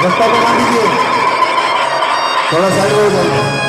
रास्ता बना दीजिए, थोड़ा साइड हो जाइए।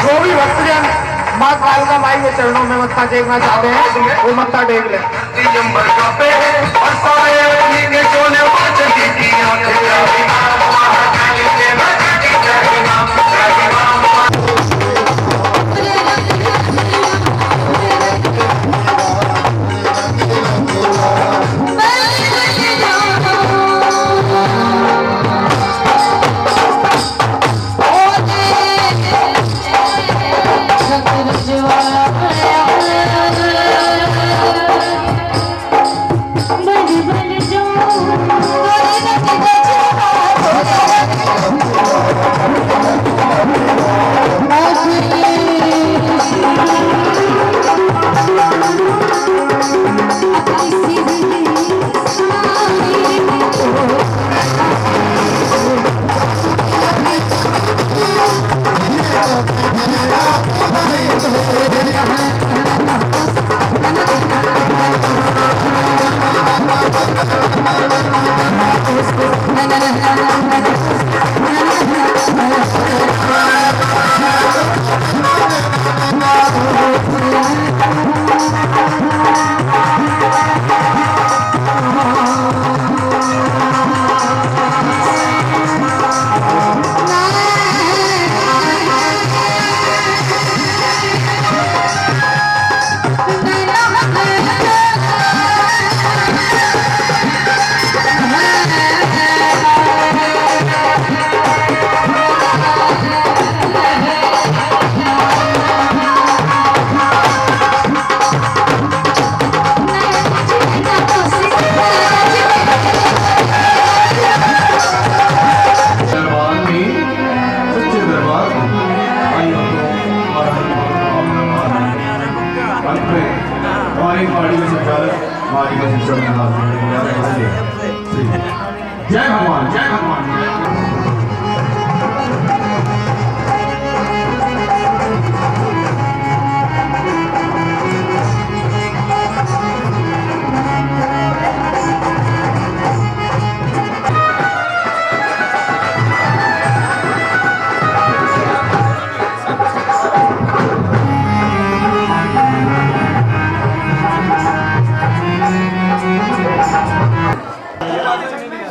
जो भी भक्तजन माँ कालिका माई के चरणों में मत्था टेकना चाहते हैं वो मत्था टेक ले। जय भगवान जय भगवान।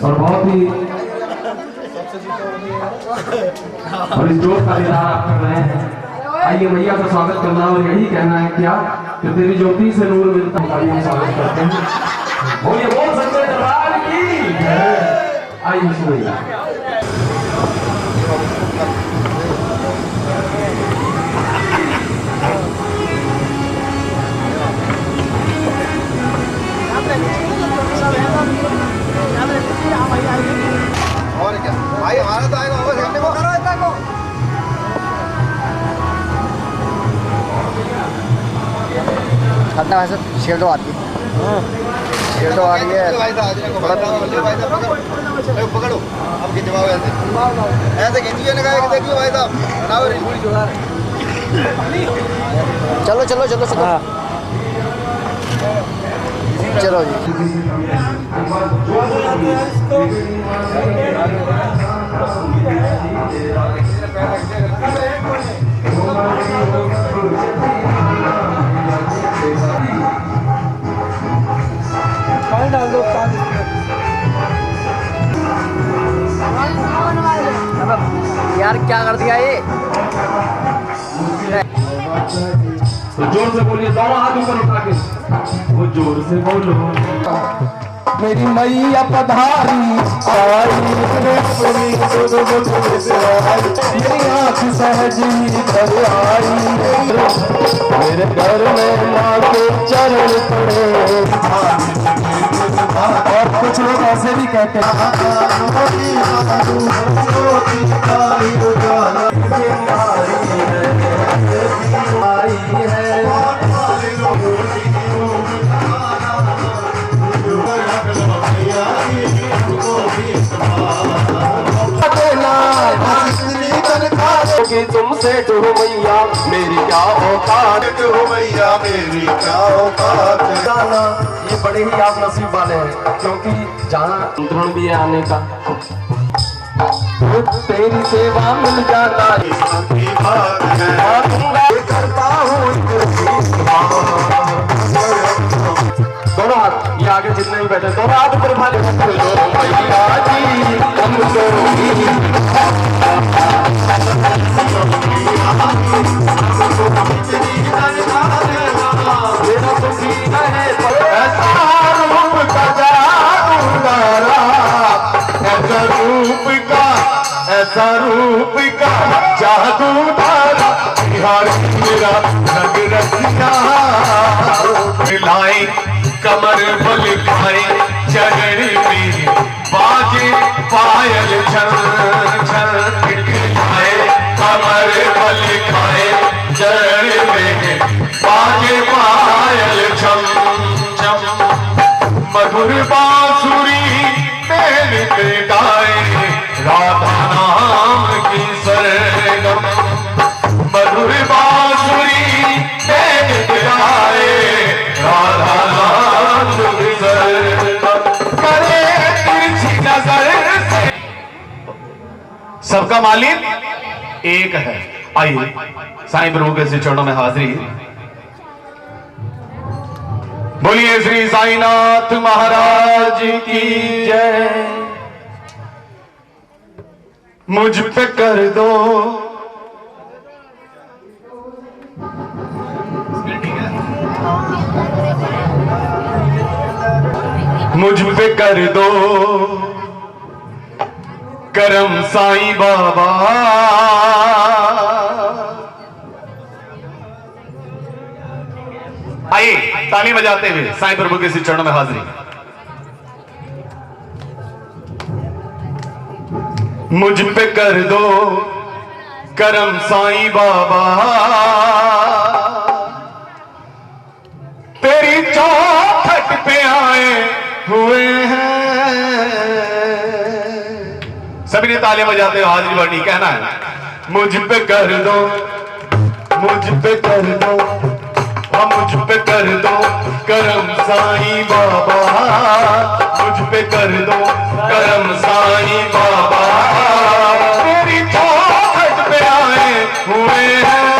और बहुत ही और इस जोश का इजहार आप कर रहे हैं। आइए भैया का स्वागत करना और यही कहना है क्या कि तेरी ज्योति से नूर मिलता है। आइए स्वागत करते हैं। बोलिए बोल सच्चे दरबार की। आइए सुनिए। और क्या भाई हमारा तो आएगा होगा देखने को करो इतना को कितना वैसे शेर तो आती है शेर तो आ रही है पकड़ो अब खिंचवाओ ऐसे खींचिए ना देखिए भाई साहब बनाओ चलो चलो चलो चलो चलो जी यार क्या कर दिया ये। तो जोर से बोलिए, दोनों हाथ ऊपर उठा के वो जोर से बोलो। मेरी मैया पधारी आई मेरी आँख सहज ही कर आई मेरे घर में माँ के चरण पड़े। और कुछ लोग ऐसे भी कहते क्योंकि तुमसे हो मैया मेरी क्या औकात हो मैया मेरी क्या औकात। जाना ये बड़े ही आप नसीब वाले हैं, क्योंकि जाना निमंत्रण भी है आने का, तेरी सेवा मिल जाना की बात है। करता हूँ दोनों हाथ ये आगे जितने भी बैठे दोनों हाथ ऊपर उठा ले मैया जी हमको ऐसा रूप का जादू डाला बिहार मेरा रंग रसिया मिलाए कमर बल खाए चरण में बाजे पायल छन छन खिलाए कमर बल खाए चरण में बाजे पायल छम छम मधुर बांसुरी मेल पे गाए राधा नाम की सरगम मधुर बांसुरी मेल पे गाए राधा नाम की सरगम करे तिरछी नजर से। सबका मालिक एक है। आइए साईं प्रभु के चरणों में हाजिरी। बोलिए श्री साईनाथ महाराज की जय। मुझ पे कर दो मुझ पे कर दो करम साईं बाबा, आइए ताली बजाते हुए साईं प्रभु के चरणों में हाजिरी। मुझ पे कर दो करम साईं बाबा, तेरी चौखट पे आए हुए हैं। सभी ने तालियां बजाते हुए हाजिरी भरनी। कहना है मुझ पे कर दो मुझ पे कर दो मुझ पे कर दो करम साईं बाबा, मुझ पे कर दो करम साईं बाबा, तेरी चौखट पे आए हुए हैं।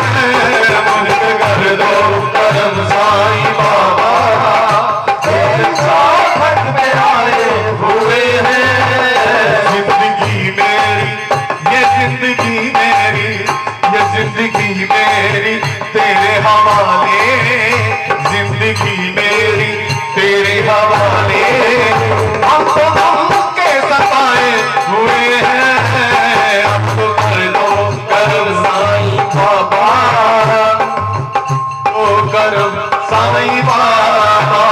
मुझ पे कर दो करम साईं बाबा, तेरी चौखट पे आए हुए हैं। जिंदगी मेरी ये जिंदगी मेरी ये जिंदगी मेरी तेरे हवाले, जिंदगी मेरी तेरे हवाले। हम तो गम के सताए हुए हैं, अब तो कर दो करम साईं बाबा, तो करम साईं बाबा।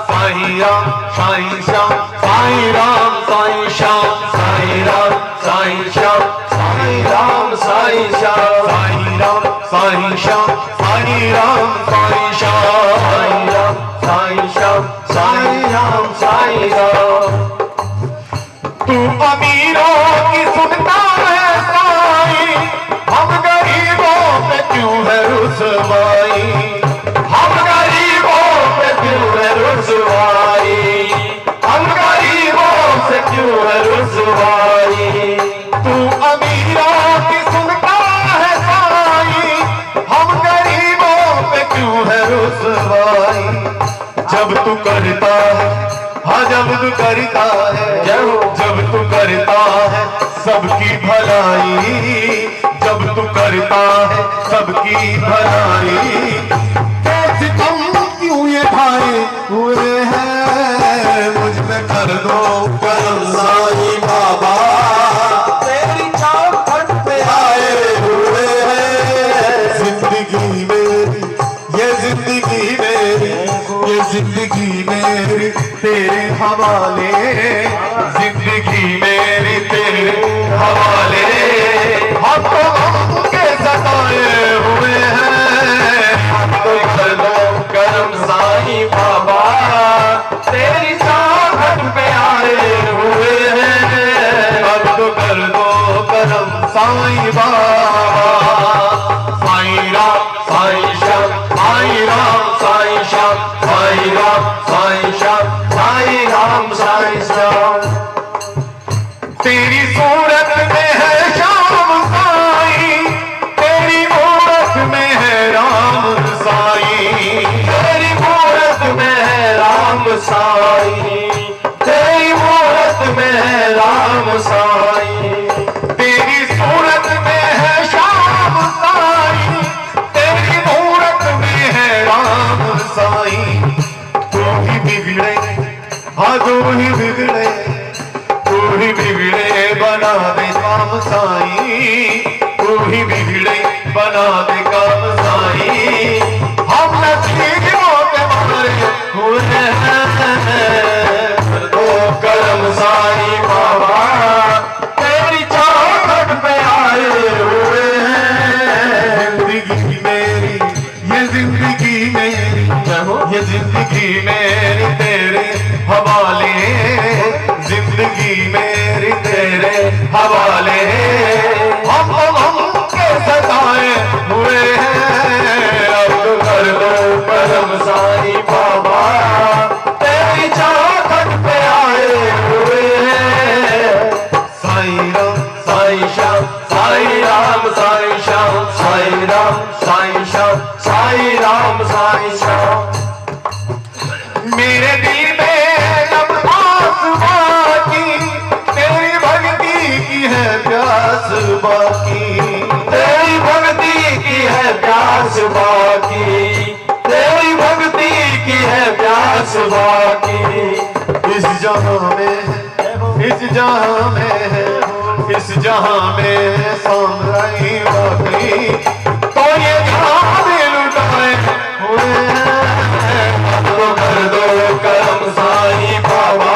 साईं राम साईं श्याम साईं राम साईं श्याम साईं राम साईं श्याम साईं राम साईं श्याम साईं राम साईं श्याम साईं राम साईं श्याम साईं राम साईं श्याम साईं राम साईं राम। तू अमीरों की सुनता है साईं, हम गरीबों पे क्यों है रुसवाई, हम गरीबों पे क्यों है रुसवाई, हम गरीबों से क्यों है रुसवाई। तू अमीरों की सुनता है साईं, हम गरीबों पे क्यों है रुसवाई। जब तू करता है हाँ जब तू करता है जब तू करता है सबकी भलाई, जब तू करता है सबकी भलाई। कैसे तुम क्यों ये ढाए हुए हैं, मुझ पे कर दो करम साईं बाबा, तेरी चौखट पे आए हुए हैं। जिंदगी मेरी ये जिंदगी मेरी ये जिंदगी मेरी तेरे हवाले, जिंदगी मेरी तेरे हवाले। हम तो गम के सताए हुए हैं, हम तो कर दो करम साईं बाबा, तेरी चाहत पे आए हुए हैं। अब तो कर दो करम साईं बाबा, तेरी सूरत में है श्याम साईं, तेरी मूरत में है राम साईं, तेरी मूरत में है राम साईं, तेरी मूरत में है राम साईं, तेरी सूरत में है श्याम साईं, तेरी मूरत में है राम साईं। तू ही बिगड़े, हाँ तू ही बिगड़े, तू ही बिगड़े बना दे काम साईं, तू ही बिगड़े बना दे काम साईं। हम नसीबों के मारे हुए हैं, तो करम साईं बाबा तेरी चौखट पे आए हुए हैं। जिंदगी मेरी, ये जिंदगी मेरी, ये जिंदगी मेरी तेरे हवाले, जिंदगी मेरी तेरे हवाले। हम के सताए हुए हैं, अब तो कर दो करम साईं बाबा तेरी चौखट पे आए हुए हैं। साईं राम साईं श्याम, साईं राम साईं श्याम, साईं राम साईं श्याम, साईं राम साईं श्याम। मेरे दिल में जब आस बाकी, तेरी भक्ति की है प्यास बाकी, तेरी भक्ति की है प्यास बाकी, तेरी भक्ति की है प्यास बाकी। इस जहां में, इस जहां में, इस जहां में सामराई बाकी, तो ये जहां भी लुटाए हुए हैं। तो कर दो करम साईं बाबा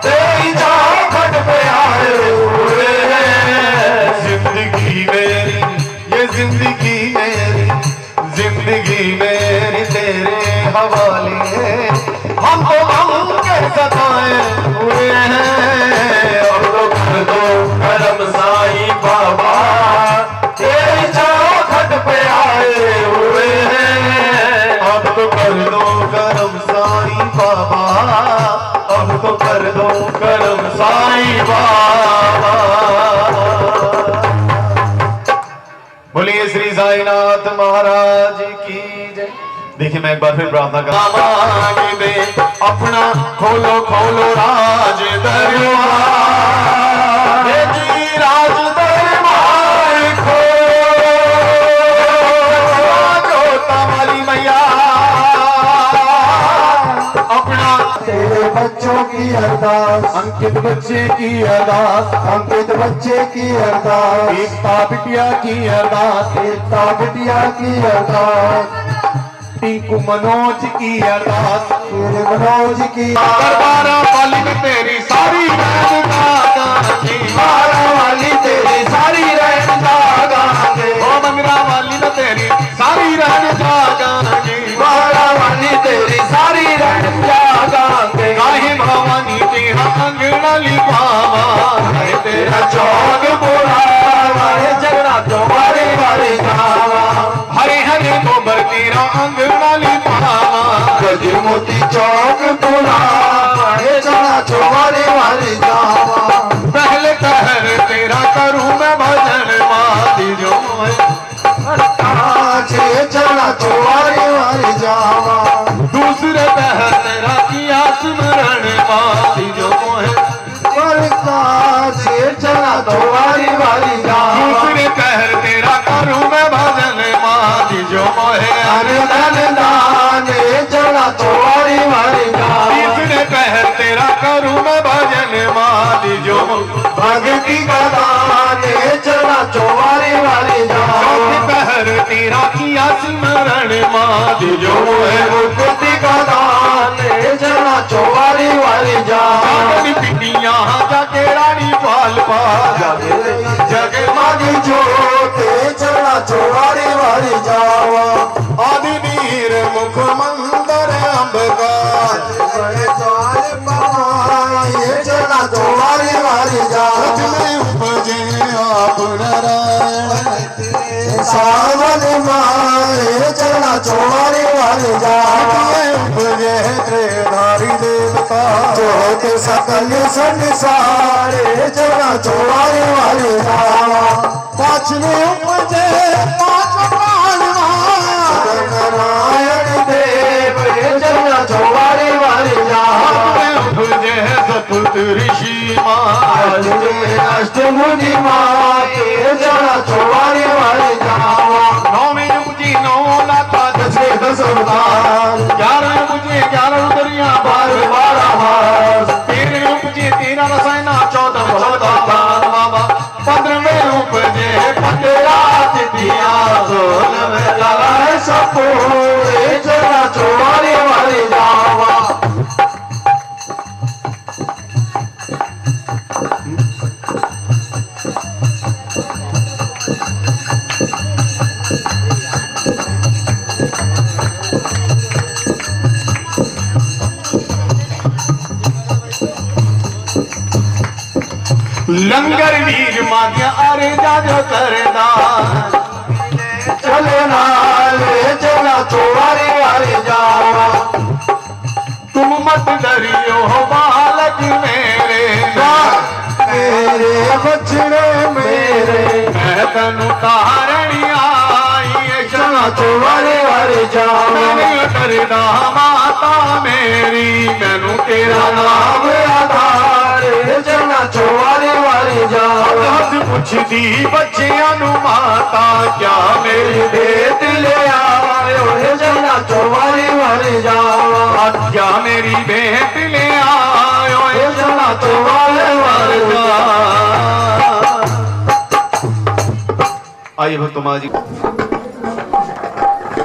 तेरी चौखट पे आए हुए हैं। जिंदगी मेरी, ये जिंदगी मेरी, जिंदगी मेरी तेरे हवाले। हम तो हम के सताए हुए हैं, अब तो कर दो करम साईं बाबा तेरी चौखट पे आए हुए हैं। अब तो कर दो करम साईं बाबा, अब तो कर दो करम साईं बाबा। बोलिए श्री साईनाथ महाराज की जय। देखिए मैं एक बार फिर प्रार्थना कर दे, अपना खोलो खोलो राज दरबार, जी राज दरबार खोलो, जोता वाली मैया अपना। तेरे बच्चों की अरदास, अंकित बच्चे की अरदास, अंकित बच्चे की अरदास, एकता बिटिया की अरदास, एकता बिटिया की अरदास, टिंकू मनोज की अरदास, तेरे मनोज की दरबारा वाली में तेरी सारी रहन गांगे, बारा वाली तेरी सारी रहन गांगे, ओ मंगरा वाली में तेरी सारी रहन गांगे, बारा वाली तेरी सारी रहन गांगे, गाहे भवानी तेरा अंगना लिपावा, है तेरा चौक बुलावा, हरे जगना चौबारे वाले जावा, हरे हरे गोबर तेरा अंगना लिपावा, गज मोती चौक बुलावा, हरे जगना चौबारे वाले जावा, पहले पहर तेरा करूं मैं भजन माती जो छे चला चौबारे वाले जावा, दूसरे पहर तेरा किया स्मरण माती जो छे चला चौबारे वाले जावा, दूसरे पहर तेरा करूं मैं भजन माती जो मोहे हरे धन दाने चला चौबारे वाले जावा, तीसरे पहर तेरा करूं मैं भजन माती जो भक्ति का दाने चला चौबारे वाले जावा, चौथे पहर तेरा किया स्मरण माती जो है भक्ति का दाने चला चौबारे वाले जावा, पिटिया जाके रानी पाल पा जग मागी जोते चला चौबारे वाले जावा, आदि वीर मुख मंदर अंबका ये चला चौबारे वाले जावा, उपजे आप नारायण सावन माए चला चौबारे वाले जावा, उपजे त्रिधारी देवता जोत सकल संसारे चला चौवारी वाली जावा पांचवी उपजे पांच पांचवा नारायण देव चलना चौवारी वाली जावा उपजे सतुत ऋषि आज अष्टमुनि माते चलना चौवारी वाली जावा नौवीं उपजी 9 लाता दसे दस अवतार 11 उपजे 11 उदरिया 12 हार 13 उपजे 13 रसायना 14 14 बाबा 15वें उपजे 15 तिथिया 16वें लाला है सपूरे चलना चौवारी वाली जावा लंगर वीर मादिया अरे जाजो करदा चले नाले चला चौवारी वाली जावा तुम मत डरियो बालक मेरे मेरे बछड़े मेरे मैं तनु तारणी आई चला चौवारी वाली जावा मैंने करदा माता मेरी मैनू तेरा नाम आधार चला चौवारी वाली जावा हस पुछदी बच्चियां नू माता क्या मेरी भेट ले आयो चला चौवारी वाली जावा क्या मेरी भेंट ले आयो चला चौवारी वाली जावा आइए भक्तो माँ जी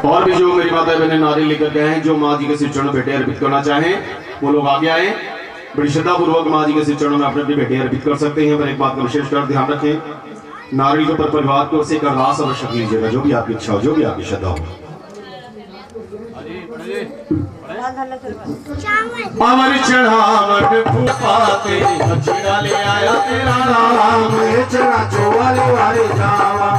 और भी जो मेरी माता बहने नारे लेकर गए हैं जो माँ जी के सिर चरणों में भेंटें अर्पित करना चाहें वो लोग आगे आए बड़ी श्रद्धा पूर्वक माँ जी के सिर चरणों में अपने अपनी भेंटें अर्पित कर सकते हैं। पर एक बात का विशेष कर ध्यान रखें नारियल के ऊपर परिवार की ओर से एक अरदास अवश्य कीजिएगा जो भी आपकी इच्छा हो जो भी आपकी श्रद्धा हो। अमर चढ़ावट फूफाते बछड़ा ले आया तेरा नाम चला चौवारी वाली जावा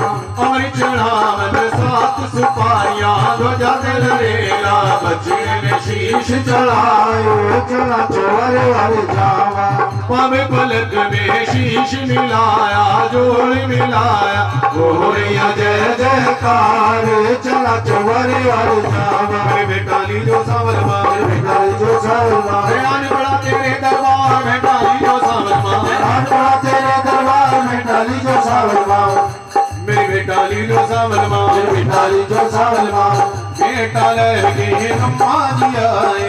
अमर चढ़ावट 7 सुपारियां ध्वजा दिल रेला बछड़े ने शीश चढ़ायो चला चौवारी वाली जावा पावे पलक में शीश मिलाया जोड़ मिलाया गोरिया जय जयकार चला चौवारी वाली जावा मेरे बेटा ली जो सावल मार बेटा जो सलमा बयान बड़ा तेरे दरबार में डाली जो सावल मार बड़ा तेरे दरबार में डाली जो सावलमा मेरे बेटा ली जो सावल मार डाली जो सावलमा बेटा लेके अम्मा जी आए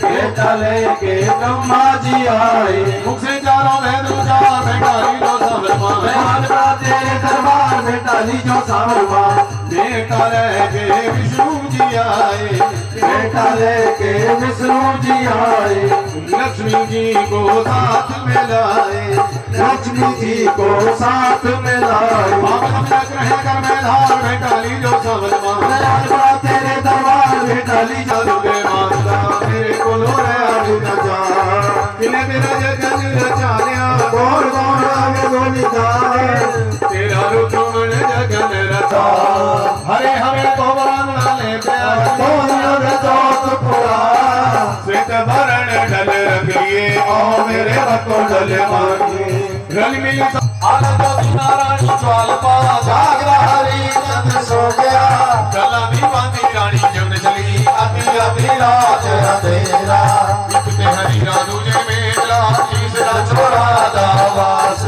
बेटा लेके ब्रह्मा जी आए मुख से चारों में दूजा में डाली जो सावल मार बयान बड़ा तेरे दरबार में डाली जो सावलमा बेटा लेके विष्णु जी आए बेटा लेके विष्णु जी आए लक्ष्मी जी को साथ में लाए लक्ष्मी जी को साथ में लाए कर में धार में डाली जो सावल मार बयान बड़ा तेरे दरबार में डाली जो दुर्गे माता मेरे को लो आगे न जा किने तेरा जगन रचा लिया कौन कौन आगे बोली जाए तेरा रुकमन जगन रचा हरे हरे को बराना ले प्यार कौन लगे चौक पुरा श्वेत भरण ढल रख लिए आओ मेरे भक्तों डले मांगे रल मिली आनंद नारायण ज्वाल पा जागरा हरी चंद्र सो गया चला दीवानी रानी जम चली अभी अभी रात अंधेरा इतने हरी राजू जे मेला तीसरा छोरा दावास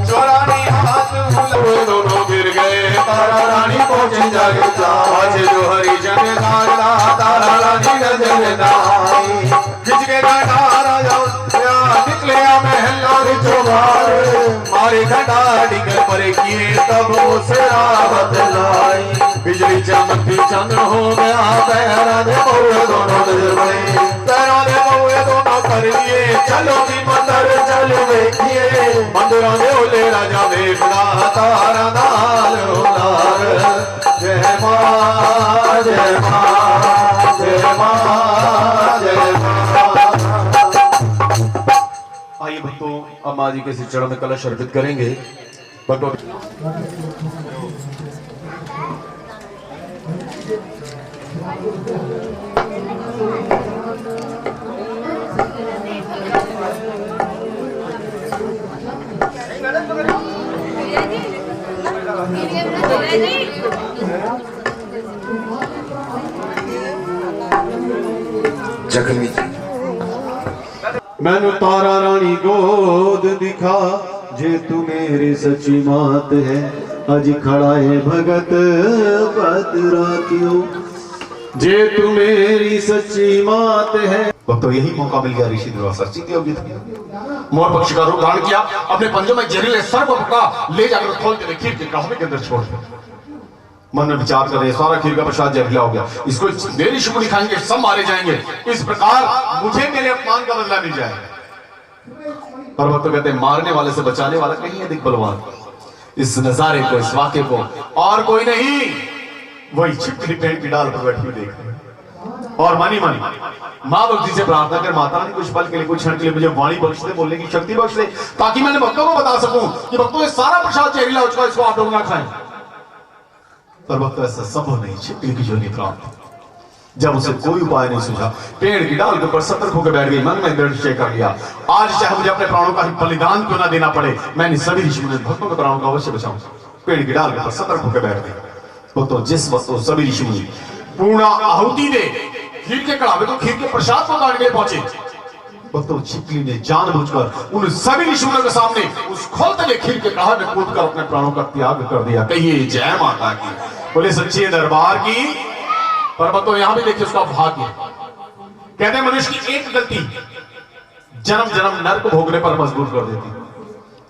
चोरानी हाथ दोनों गिर गए तारा रानी पहुंची जग जा आज जो हरी जन दादा तारा रानी नजर नाई खिंच के घटारा निकले महल और चौबार मारे घटा डिगर पर किए तब उसे रावत लाई बिजली चमकती चंद्र हो गया पैरा दे बहुए दोनों नजर बने पैरों ने बहुए दोनों कर लिए चलो भी मंदिर चलो देखिए मंदिरों ने ओले राजा देखला तारा दाल उतार जय मां जय मां जय मां जय मां। आइए भक्तों अब माँ जी के श्री चरण में कलश अर्पित करेंगे भक्तों जख्मी मैनू तारा रानी गोद दिखा जे तू मेरी सच्ची मात है अज खड़ा है भगत बदरा क्यों जे तू मेरी सच्ची मात है। तो यही मौका मिल गया ऋषि दुर्वासा जीती होगी मोर पक्षी का रूप धारण किया, अपने पंजों में जहरीले सर्प पकड़ा, ले जाकर खोल के खीर के कहावे के अंदर छोड़ दिया। मन में विचार कर रहे सारा खीर का प्रसाद जहरीला हो गया, इसको मेरी शुक्र खाएंगे सब मारे जाएंगे, इस प्रकार मुझे मेरे अपमान का बदला मिल जाएगा। और वक्त तो कहते हैं मारने वाले से बचाने वाला कहीं है दिख बलवान। इस नजारे को, इस वाक्य को और कोई नहीं, वही छिपकली पेड़ की डाल पर बैठी हुई देख रहे और मनी मनी माँ भक्ति से प्रार्थना कर माता रानी कुछ पल के लिए, कुछ क्षण के लिए मुझे वाणी बख्श दे, बोलने की शक्ति बख्श दे, ताकि मैंने भक्तों को बता सकूं कि भक्तों ये सारा प्रसाद जहरीला हो चुका, इसको आप लोग ना खाएं। पर भक्त ऐसा संभव नहीं, छिपकली की जोनी प्राप्त जब उसे कोई उपाय नहीं सूझा, पेड़ की डाल के ऊपर सतर्क होकर बैठ गई, मन में दृढ़ निश्चय कर लिया, आज चाहे मुझे अपने प्राणों का बलिदान क्यों ना देना पड़े, मैंने सभी ऋषि भक्तों के प्राणों का अवश्य बचाऊं। पेड़ की डाल के ऊपर सतर्क होकर बैठ गई। तो जिस वक्त सभी ऋषि मुनि पूर्ण आहुति दे खीर के कड़ावे को, खीर के प्रसाद को काटने के लिए पहुंचे, तो छिपकली ने जानबूझकर उन सभी ऋषियों के सामने उस खोलते हुए खीर के कड़ावे में कूदकर अपने प्राणों का त्याग कर दिया। कहिए जय माता की, बोले सच्चे दरबार की। पर तो यहां भी देखिए उसका भाग्य, कहते हैं मनुष्य की एक गलती जन्म जन्म नरक भोगने पर मजबूर कर देती।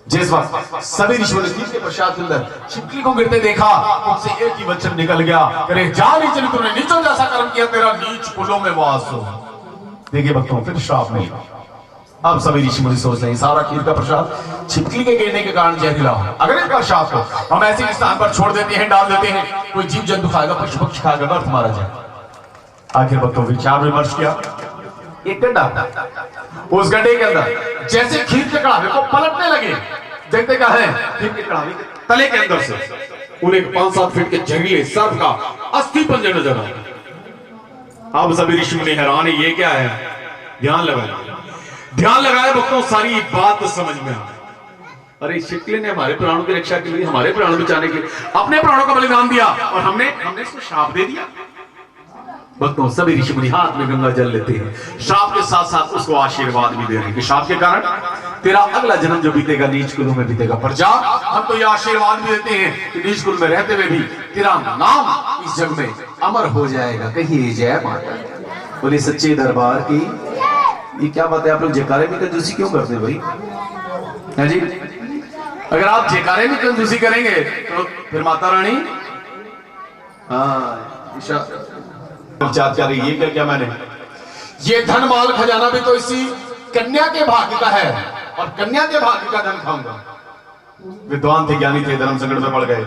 जिस वक्त सभी ऋषियों ने खीर के प्रसाद के अंदर छिपकली को गिरते देखा, उनसे एक ही वचन निकल गया, अरे जा नीचे, तूने नीचों जैसा कर्म किया, तेरा नीच कुलों में वास हो। देखिए भक्तों फिर श्राप नहीं। अब सभी ऋषि मुनि सोच रहे सारा खीर का प्रसाद छिपकली के गिरने के कारण जहरीला हो, अगर इसका श्राप हो हम ऐसे स्थान पर छोड़ देते हैं, डाल देते हैं, कोई जीव जंतु खाएगा, पशु पक्षी खाएगा, व्यर्थ मारा जाए। आखिर भक्तों विचार विमर्श किया, एक गड्ढा, उस गड्ढे के अंदर जैसे खीर के कड़ावे को पलटने लगे, देखते क्या है खीर के कड़ावे के तले के अंदर से उन्हें 5-7 फीट के जंगली सर्प का अस्थि पंजर नजर आया। अब सभी ऋषि मुनि हैरान है, ये क्या है? ध्यान लगाया भक्तों, सारी बात समझ में आ। अरे छिपकली ने हमारे प्राणों की रक्षा के लिए, हमारे प्राण बचाने के लिए अपने प्राणों का बलिदान दिया, और हमने इसको श्राप दे दिया। भक्तों सभी ऋषि मुनि हाथ में गंगा जल लेते हैं, श्राप के साथ साथ उसको आशीर्वाद भी दे रहे हैं कि श्राप के कारण तेरा अगला जन्म जो बीतेगा नीच कुलों में बीतेगा, पर जा हम तो ये आशीर्वाद भी देते हैं कि नीच कुल में रहते हुए भी तेरा नाम इस जग में अमर हो जाएगा। कहिए जय माता। बोले सच्चे दरबार की। ये क्या बात है, आप लोग जयकारे में कंजूसी क्यों करते हैं भाई? है जी, अगर आप जयकारे में कंजूसी करेंगे तो फिर माता रानी विचार ये क्या क्या मैंने ये धन माल खजाना भी तो इसी कन्या के भाग्य का है, और कन्या के भाग्य का धन खाऊंगा। विद्वान थे, ज्ञानी थे, धर्म संकट में पड़ गए।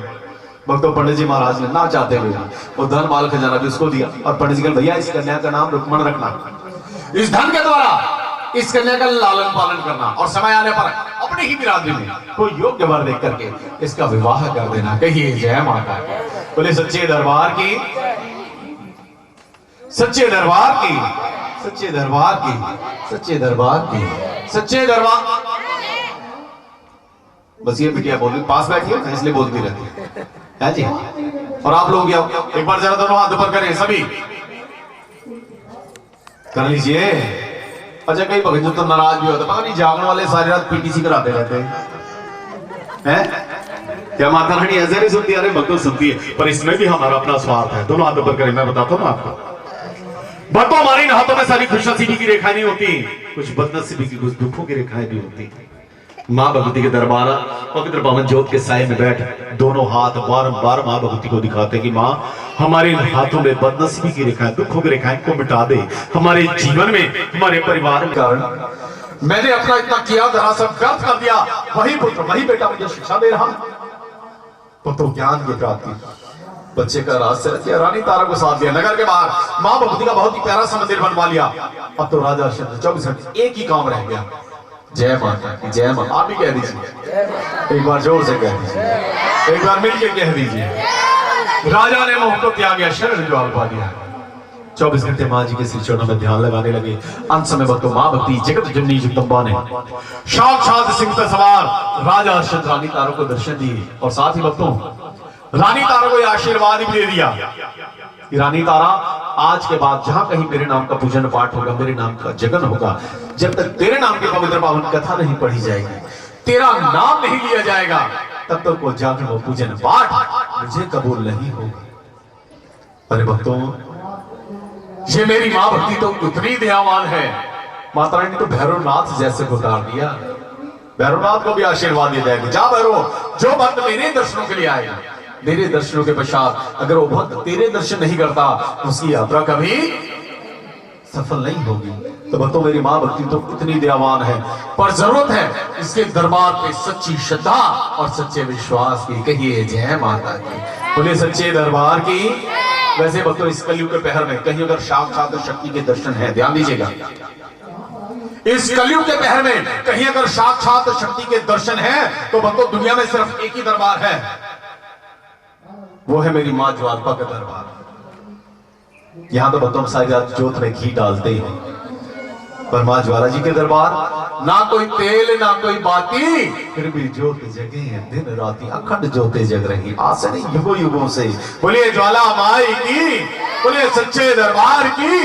भक्तों पंडित जी महाराज ने ना चाहते हुए वो धन माल खजाना भी उसको दिया, और पंडित जी कहे भैया इस कन्या का नाम रुक्मण रखना, इस धन के द्वारा इस कन्या का लालन पालन करना, और समय आने पर अपनी ही बिरादरी में कोई योग्य वर देख करके इसका विवाह कर देना। कहिए जय माता। बोले सच्चे दरबार की, सच्चे दरबार की, सच्चे दरबार की, सच्चे दरबार की, सच्चे दरबार। बस ये बिटिया बोल रही, पास बैठी है इसलिए बोलती रहती है जी। और आप लोग एक बार जरा दोनों हाथ ऊपर करें, सभी कर लीजिए। अच्छा कई भगत तो नाराज भी होता, पता नहीं जागरण वाले सारी रात पीटीसी कराते रहते हैं। क्या माता रानी ऐसे नहीं सुनती? अरे भक्तों सुनती है, पर इसमें भी हमारा अपना स्वार्थ है। दोनों हाथ ऊपर करें, मैं बताता हूँ आपको। भक्तों हमारे इन हाथों में सारी खुशनसीबी की रेखाएं नहीं होती, कुछ बदनसीबी की, कुछ दुखों की रेखाएं भी होती। माँ भगवती के दरबार पवित्र पावन ज्योत के साए में बैठ दोनों हाथ बारंबार माँ भगवती को दिखाते कि माँ हमारे इन हाथों में बदनसीबी की रेखाएं, दुखों की रेखाएं को मिटा दे, हमारे जीवन में, हमारे परिवार में। कारण मैंने अपना इतना किया, दरअसल व्यर्थ कर दिया, वही पुत्र वही बेटा मुझे शिक्षा दे रहा। पुत्र ज्ञान की प्राप्ति, बच्चे का राज से रखिया, रानी तारा को साथ दिया, नगर के बाहर माँ भगवती का बहुत ही प्यारा सा मंदिर बनवा लिया। अब तो राजा 24 घंटे एक ही काम रह गया, जय माता की, जय माता। आप भी कह दीजिए एक बार, जोर से कह दीजिए, एक बार मिलकर कह दीजिए। राजा ने मोह को त्याग, शरण ज्वाल पा दिया। 24 घंटे माँ जी के श्री चरणों में ध्यान लगाने लगे। अंत समय भक्तों माँ भक्ति जगत जननी जगदम्बा ने साक्षात सिंह पर सवार राजा हर्षद रानी तारों को दर्शन दिए, और साथ ही भक्तों रानी तारा को यह आशीर्वाद भी दे दिया कि रानी तारा, आज के बाद जहां कहीं मेरे नाम का पूजन पाठ होगा, मेरे नाम का जगन होगा, जब तक तेरे नाम की पवित्र पावन कथा नहीं पढ़ी जाएगी, तेरा नाम नहीं लिया जाएगा, तब तक वो जागरण वो पूजन पाठ मुझे कबूल नहीं होगा। अरे भक्तों, ये मेरी मां भक्ति तो उतनी दयावान है, माता रानी तो भैरवनाथ जैसे उतार दिया। भैरवनाथ को भी आशीर्वाद दिया जाएगा, जा भैरव, जो भक्त मेरे दर्शनों के लिए आएगा, मेरे दर्शनों के पश्चात अगर वो भक्त तेरे दर्शन नहीं करता, उसकी यात्रा कभी सफल नहीं होगी। तो भक्तों, मेरी मां भक्ति तो इतनी दयावान है, पर जरूरत है इसके दरबार पे सच्ची श्रद्धा और सच्चे विश्वास की। कहिए जय माता की, बोले सच्चे दरबार की। वैसे भक्तों, इस कलयुग के पहर में कहीं अगर साक्षात शक्ति के दर्शन है, ध्यान दीजिएगा, इस कलयुग के पहर में कहीं अगर साक्षात शक्ति के दर्शन है, तो भक्तों दुनिया में सिर्फ एक ही दरबार है, वो है मेरी मां ज्वालपा का दरबार। यहां तो भक्तों सारी रात जोत में घी डालते हैं, पर मां ज्वाला जी के दरबार ना कोई तेल ना कोई बाती, फिर भी ज्योत जगे दिन राती, अखंड ज्योते जग रही आसनी युगों युगों से। बोलिए ज्वाला माई की, बोलिए सच्चे दरबार की।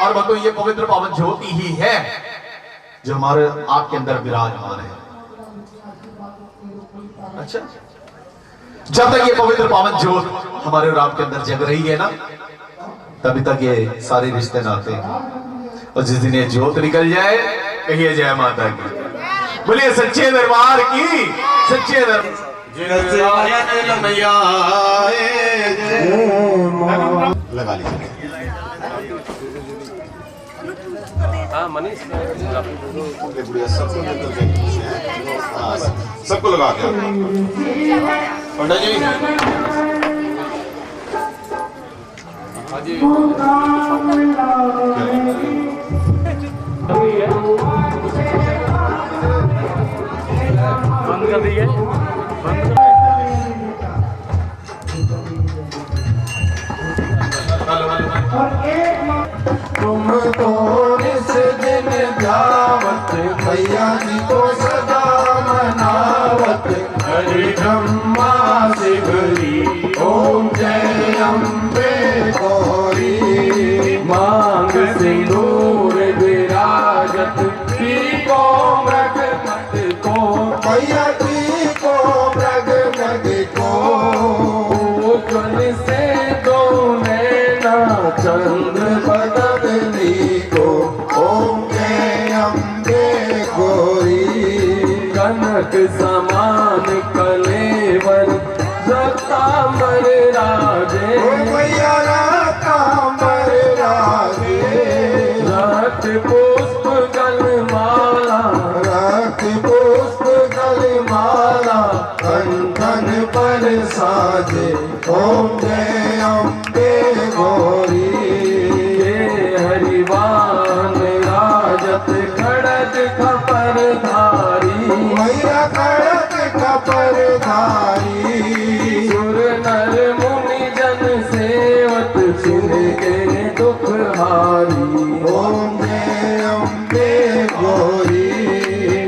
और भक्तों, ये पवित्र पावन ज्योति ही है जो हमारे आपके अंदर विराजमान है। अच्छा, जब तक ये पवित्र पावन ज्योत हमारे और आपके अंदर जग रही है ना, तभी तक ये सारे रिश्ते नाते हैं। और जिस दिन ये ज्योत निकल जाए, कहिए जय माता की, बोलिए सच्चे दरबार की, सच्चे दरबार। लगा लीजिए। सबको लगा के पंडित जी। बंद कर दी है, तुम तो इस दिन जावत, भैया जी को सदा मनावत, हरि ब्रह्मा शिवरी, ओम जय अम्बे गौरी। मांग सिंदूर विराजत, पीको मृग मत को, भैया जी को मृग मृग को, पूजन से दो नैना चंद्र बदली को, ओम जय अम्बे गौरी। कनक समान कलेवर रतांबर राजे, ओ भैया रतांबर राजे, रक्त पुष्प गलमाला, रक्त पुष्प गलमाला, कंठन पर साजे, ओम जय अम्बे गौरी। ये हरिवान राजत खड़ग खपर धारी, भैया खड़क खपर धारी, सुर नर मुनि जन सेवत, सिंह के दुख हारी। ओम जय अम्बे गौरी।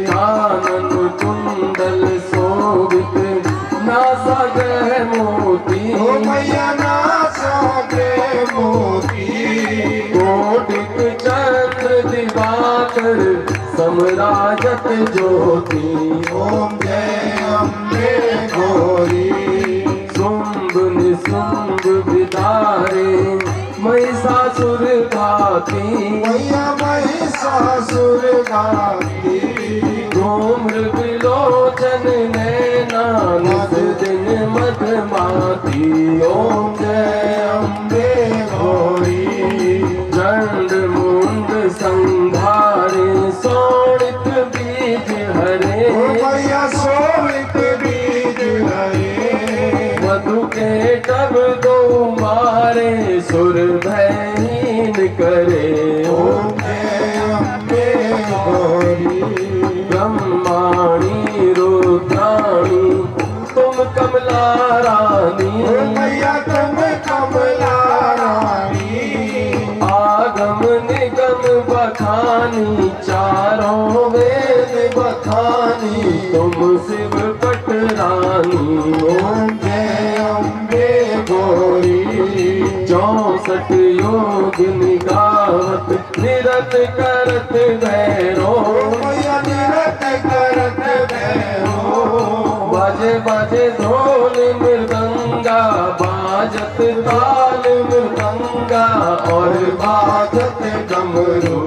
कानन कुंडल शोभित, नासा ग्रह मोती, ओ भैया नासा के मोती, कोटिक चंद्र दिवाकर, समराजत ज्योति। ओम जय अम्बे गौरी। शुंभ निशुंभ विदारे, महिषासुर घाती, भैया महिषासुर घाती, धूम्र विलोचन नैना निज दिन मधमाती। ओम जय अम्बे गौरी। चंड मुंड संघारे, सोणित बीज हरे, ओ भैया सोनिक बीज हरे, मधु के टब दो मारे, सुर भयहीन करे। ओम जय अम्बे गौरी। ब्रह्माणी रुद्राणी, तुम कमला रानी, ओ भैया तुम कमला रानी, आगम निगम बखानी, चारों वेद बखानी, तुम शिव पटरानी। ओम जय अम्बे निरत करत भैरो मैया निरत करत भैरो बाजे बाजे ढोल मृदंगा बाजत ताल मृदंगा और बाजत डमरू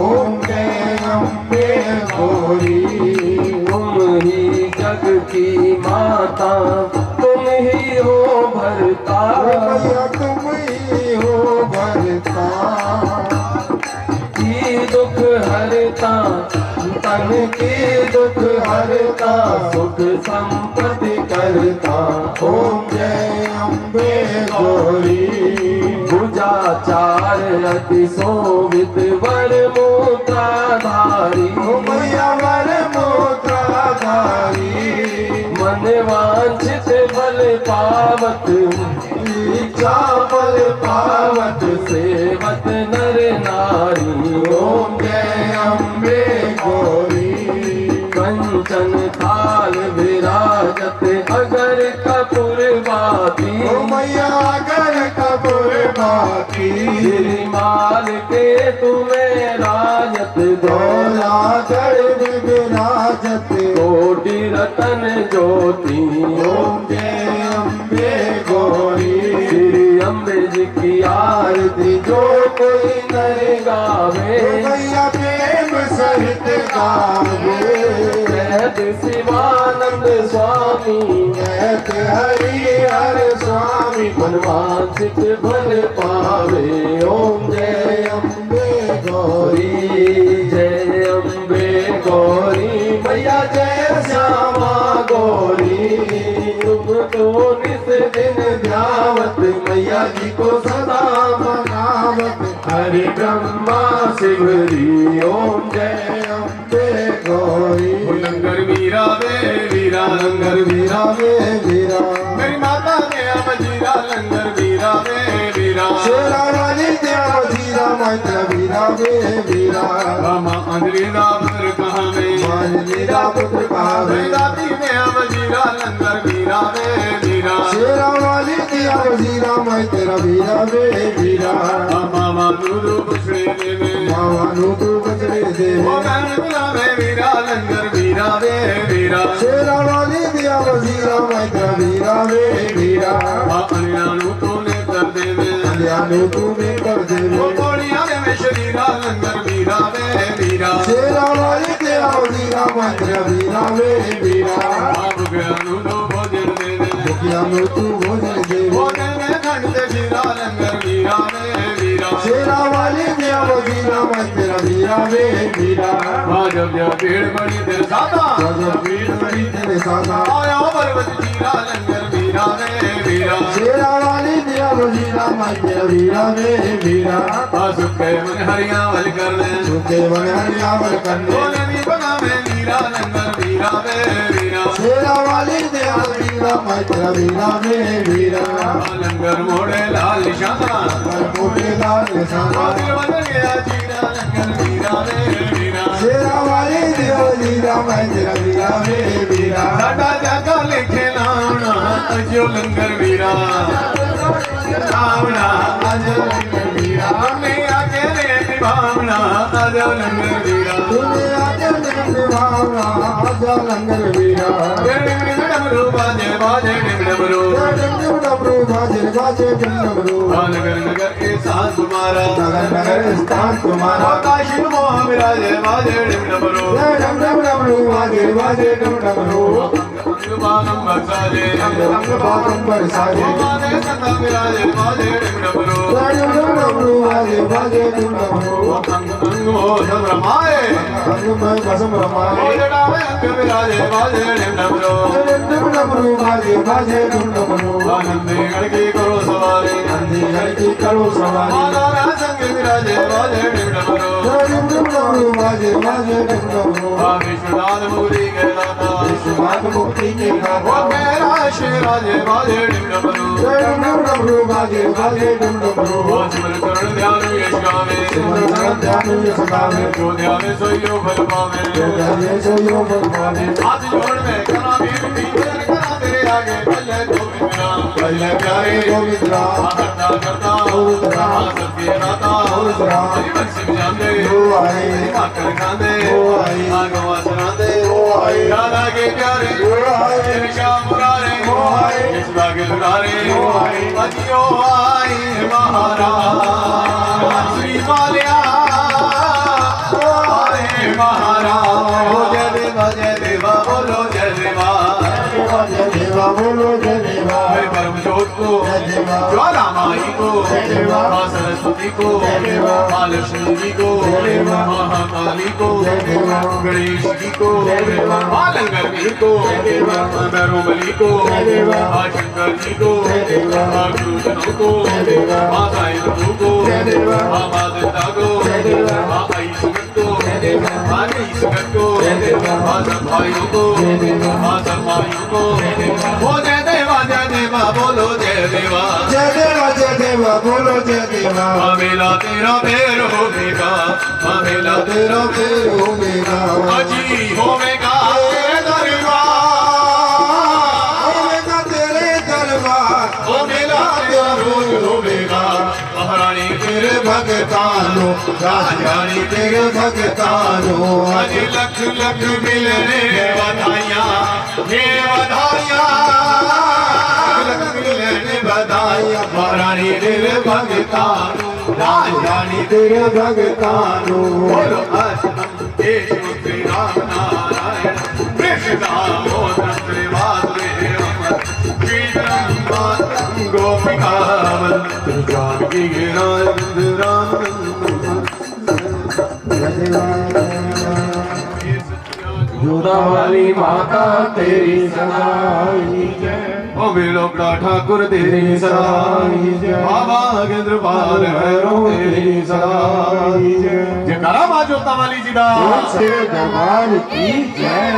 ओम जय अम्बे गौरी तुम ही जग की माता तुम ही हो भरता मैया तुम ही हो भरता की दुख हरता तन की दुख हरता सुख संपत्ति करता ओम जय अम्बे गौरी भुजाचार अति शोभित वर मोत्राधारी मैया वर मोत्राधारी मन वांछित फल पावत इच्छा फल पावत सेवत नर नारी ओम जय अम्बे गौरी कंचन थाल विराजत अगर कपूर बाती मैया अगर कपूर बाती गिरिमाल के तुम्हें राजत डोला दर्द विराजत कोटि रतन ज्योति ओम जय अम्बे गौरी श्री अम्बे जी की आरती जो कोई नर गावे मैया प्रेम सहित गावे कहत शिवानंद स्वामी कहत हरि हर स्वामी मनवांछित फल पावे ओम जय अम्बे गौरी जय अम्बे गौरी मैया जय श्यामा गौरी तुम तो नित दिन ध्यावत मैया जी को सदा मनावत हरि ब्रह्मा शिवरी ओम जय अम्बे गौरी लंगर वीरा वे वीरा लंगर वीरा वे वीरा मेरी माता ने मजीरा लंगर वीरा वे वीरा शेरा वाली देव जीरा मैत्र वीरा वे वीरा रामा अंजलि दा पुत्र कहाँ में मांजलीरा पुत्र पावे मेरी दादी ने मजीरा लंगर वीरा वे वीरा शेरा वाली देव जीरा मैत्र वीरा वे वीरा मामा दूधू पुछड़े में मावानु तू बजरे दे वो मैं बुला में वीरा लंगर वीरा वे वीरा शेरा वाली देव जीरा मैत्र वीरा वे वीरा अन्यानु तूने कर दे में ज्ञानु तूने कर दे वो गोलियां में शरीरा लंगर वीरा वे वीरा शेरा वाली देव जीरा मैत्र वीरा वे वीरा आप ज्ञानु दो भोजन दे दे ज्ञानु तू भोजन दे भोजन में खंड से वीरा लंगर वीरा वे वीरा शेरा वाली देव जीरा मैत्र वीरा वे वीरा जब जब भीड़ बड़ी देर साता जब भीड़ बड़ी तेरे साथ आया पर्वत जीरा लंगर वीरा वे वीरा शेरा वाली देव जीरा मैत्र वीरा वे वीरा सुखे मन हरिया वल कर ले सुखे वन हरियावल करने बोले नी बना में वीरा लंगर वीरा वे वीरा शेरा वाली देव जीरा मैत्र वीरा वे वीरा लंगर मोड़े लाल निशाना मोटे लाल निशाना दिल बदल गया जीरा लंगर वीरा वे वीरा शेरा वाली देव जीरा मैत्र वीरा वे वीरा साडा जागा लिखे लावना अजो लंगर वीरा लावना अजो लंगर वीरा हमें आके रे निभावना अजो लंगर वीरा तूने आके निभावना आजा लंगर वीरा डमरू बाजे बाजे डमरू डमरू बाजे बाजे डमरू नगर नगर के साथ तुम्हारा नगर नगर स्थान तुम्हारा काशी मोह विराजे बाजे डमरू डमरू बाजे बाजे डमरू बागम बरसाजे रंग बागम बरसाजे बाजे सदा विराजे बाजे डमरू डमरू बाजे बाजे डमरू अंग अंग हो सब रमाए अंग में कसम रमाए जड़ावे अंग विराजे बाजे डमरू डमरू बाजे बाजे डमरू आनंद गढ़ करो सवारी अंधी घर की करो सवारी माला संग विराजे बाजे डमरू डमरू बाजे बाजे डमरू विश्वनाथ मुरी के दाता विश्वनाथ मुक्ति के वो गाता मेरा शेराजे बाजे डमरू डमरू बाजे बाजे डमरू वो सिमर करण ध्यान यश गावे सिमरन ध्यान यश गावे जो ध्यान सोयो फल पावे ध्यान से यो बल पावे हाथ जोड़ में करा वीर करा तेरे आगे भले तो बिना भजन प्यारे गोविंद राम करता करता गोविंद राम सबके दाता गोविंद राम हरि बंसी बजाते वो आए माकर खाते वो आए आगवा सुनाते वो आए राधा के प्यारे वो आए तेरे श्याम मुरारे वो आए यशोदा के दुलारे वो आए अजियो आए महाराज श्री मालिया वो आए महाराज हो जय देवा बोलो जय देवा जय देवा बोलो जय देवा मेरे परम जोत को जय देवा ज्वाला माई को जय देवा माँ सरस्वती को जय देवा माँ लक्ष्मी जी को जय देवा महाकाली को जय देवा गणेश जी को जय देवा माँ लंगरवीर को जय देवा माँ बैरोबली को जय देवा माँ शंकर जी को जय देवा माँ गुरुजनों को जय देवा माँ साईं प्रभु को जय देवा माँ माता को जय देवा माँ आई सुगत को जय देवा माँ नहीं सुगत को जय देवा माँ सब भाइयों को जय देवा माँ सब माइयों को वो जय देवा बोलो जय देवा जय देवा बोलो जय देवा मेला तेरा पैर होगा मेला तेरा पैर होगा अजी होगा तेरे दरबार होगा तेरे दरबार ओ मेला तेरा रोज होगा महारानी तेरे भगतानो राजरानी तेरे भगतानो आज लख लख मिलने बधाइयाँ हे बधाइयाँ लख मिलने बधाइयाँ महारानी तेरे भगतानो राजरानी तेरे भगतानो बोलो अष्टम केशव श्री राम नारायण कृष्ण दामोदर श्री वासुदेव श्री ब्रह्मा गोपिकावल जानकी गिरानंद राम जोधा वाली माता तेरी सराई जय ओ बिलोकड़ा ठाकुर तेरी सराई बाबा गेंद्र पाल भैरो तेरी सराई जयकारा मां जोता वाली जी दा से दरबार की जय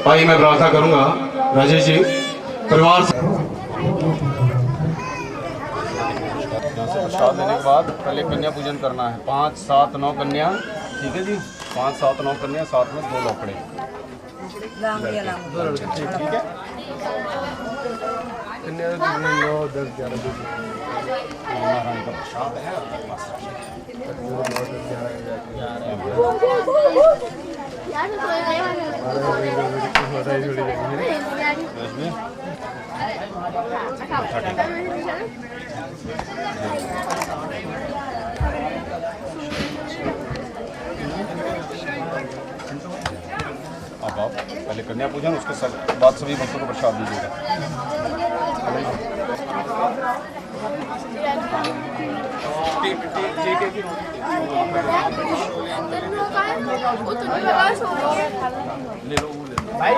भाई मैं प्रार्थना करूंगा राजेश जी परिवार से प्रसाद देने के बाद पहले कन्या पूजन करना है 5, 7, 9 कन्या ठीक है जी 5, 7, 9 कन्या साथ में 2 लौकड़े ठीक है कन्या 9, 10, 11 महारानी का प्रसाद है अब आप पहले कन्या पूजन उसके बाद सभी भक्तों को प्रसाद दीजिएगा ले लो भाई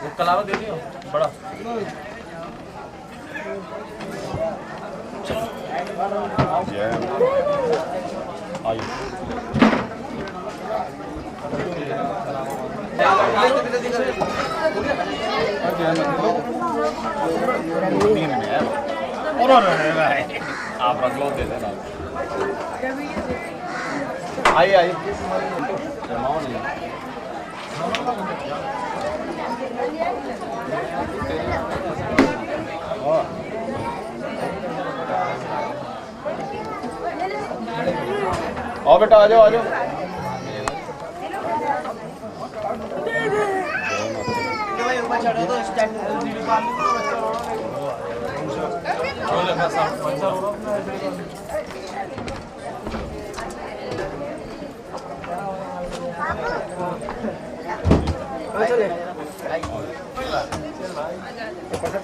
वो कलावा दे दियो बड़ा आइए आप रख लो दे देना आइए आइए आओ बेटा आ जाओ आ जाओ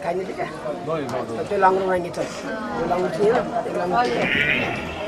खाइने ठीक है तो लांगुर मांगी तो लांगुर थियो लांगुर